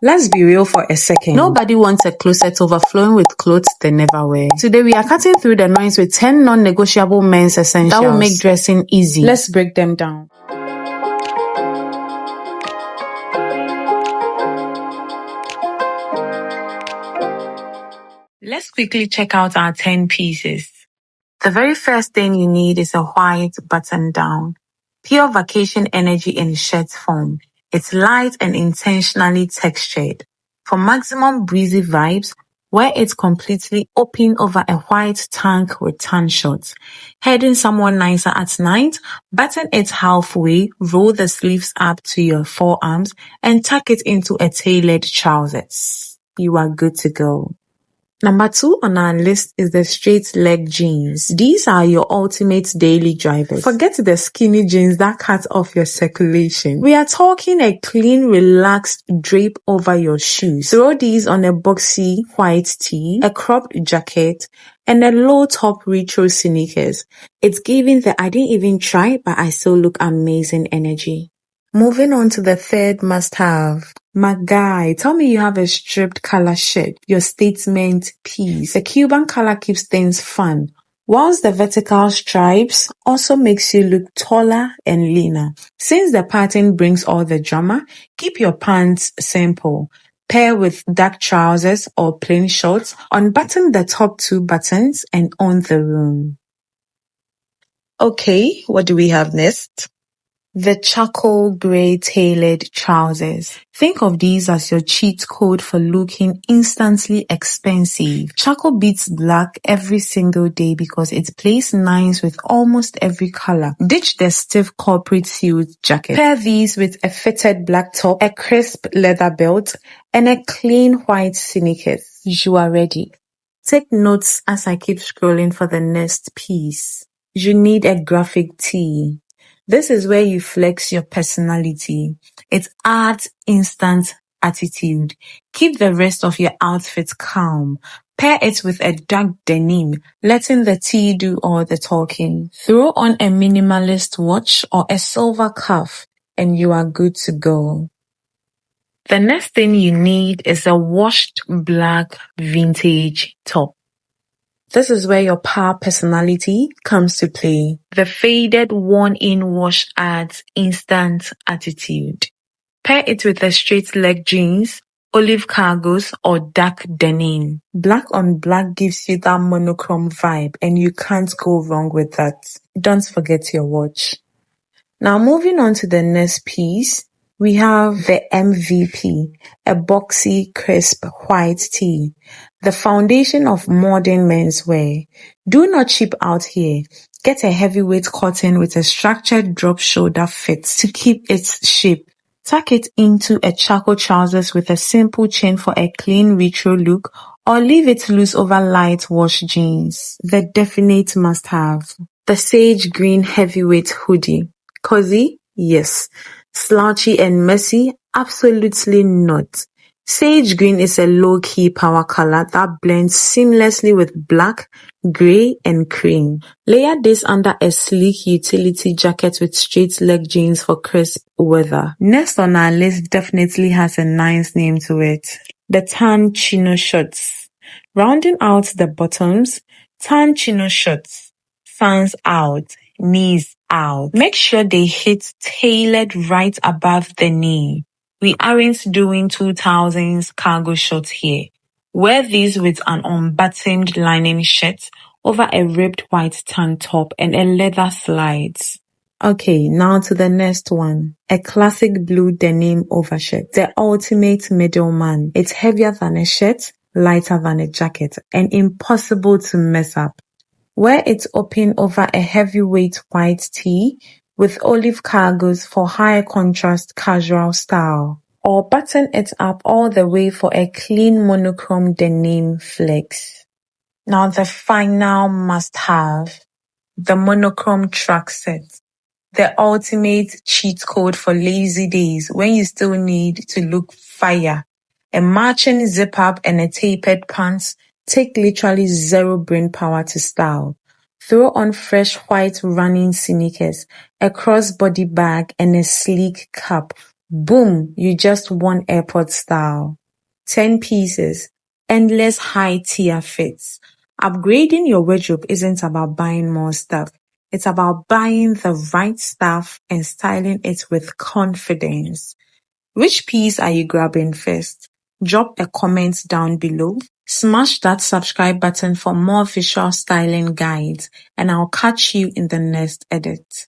Let's be real for a second. Nobody wants a closet overflowing with clothes they never wear. Today we are cutting through the noise with 10 non-negotiable men's essentials that will make dressing easy. Let's break them down. Let's quickly check out our 10 pieces. The very first thing you need is a white button-down. Pure vacation energy in shirt form. It's light and intentionally textured. For maximum breezy vibes, wear it completely open over a white tank with tan shorts. Heading somewhere nicer at night, button it halfway, roll the sleeves up to your forearms, and tuck it into a tailored trousers. You are good to go. Number 2 on our list is the straight leg jeans. These are your ultimate daily drivers. Forget the skinny jeans that cut off your circulation. We are talking a clean, relaxed drape over your shoes. Throw these on a boxy white tee, a cropped jacket, and a low top retro sneakers. It's giving the I didn't even try, but I still look amazing energy. Moving on to the third must-have. My guy, tell me you have a stripped color shirt, your statement piece. The Cuban color keeps things fun, whilst the vertical stripes also makes you look taller and leaner. Since the pattern brings all the drama, keep your pants simple. Pair with dark trousers or plain shorts, unbutton the top 2 buttons and on the room. Okay, what do we have next? The charcoal grey tailored trousers. Think of these as your cheat code for looking instantly expensive. Charcoal beats black every single day because it plays nice with almost every color. Ditch the stiff corporate suit jacket. Pair these with a fitted black top, a crisp leather belt, and a clean white sneakers. You are ready. Take notes as I keep scrolling for the next piece. You need a graphic tee. This is where you flex your personality. It adds instant attitude. Keep the rest of your outfit calm. Pair it with a dark denim, letting the tee do all the talking. Throw on a minimalist watch or a silver cuff, and you are good to go. The next thing you need is a washed black vintage top. This is where your power personality comes to play. The faded worn-in wash adds instant attitude. Pair it with a straight leg jeans, olive cargos, or dark denim. Black on black gives you that monochrome vibe, and you can't go wrong with that. Don't forget your watch. Now moving on to the next piece, we have the MVP, a boxy, crisp white tee, the foundation of modern menswear. Do not cheap out here. Get a heavyweight cotton with a structured drop shoulder fit to keep its shape. Tuck it into a charcoal trousers with a simple chain for a clean retro look, or leave it loose over light wash jeans. The definite must-have. The sage green heavyweight hoodie. Cozy? Yes. Slouchy and messy? Absolutely not. Sage green is a low-key power color that blends seamlessly with black, grey, and cream. Layer this under a sleek utility jacket with straight leg jeans for crisp weather. Next on our list definitely has a nice name to it. The tan chino shorts. Rounding out the bottoms, tan chino shorts. Fans out, knees out. Make sure they hit tailored right above the knee. We aren't doing 2000s cargo shorts here. Wear these with an unbuttoned lining shirt over a ripped white tank top and a leather slides. Okay, now to the next one. A classic blue denim overshirt. The ultimate middleman. It's heavier than a shirt, lighter than a jacket, and impossible to mess up. Wear it open over a heavyweight white tee with olive cargos for high contrast casual style, or button it up all the way for a clean monochrome denim flex. Now the final must-have, the monochrome track set. The ultimate cheat code for lazy days when you still need to look fire. A matching zip-up and a tapered pants take literally zero brain power to style. Throw on fresh white running sneakers, a crossbody bag, and a sleek cap. Boom, you just won airport style. 10 pieces, endless high-tier fits. Upgrading your wardrobe isn't about buying more stuff. It's about buying the right stuff and styling it with confidence. Which piece are you grabbing first? Drop a comment down below. Smash that subscribe button for more visual styling guides, and I'll catch you in the next edit.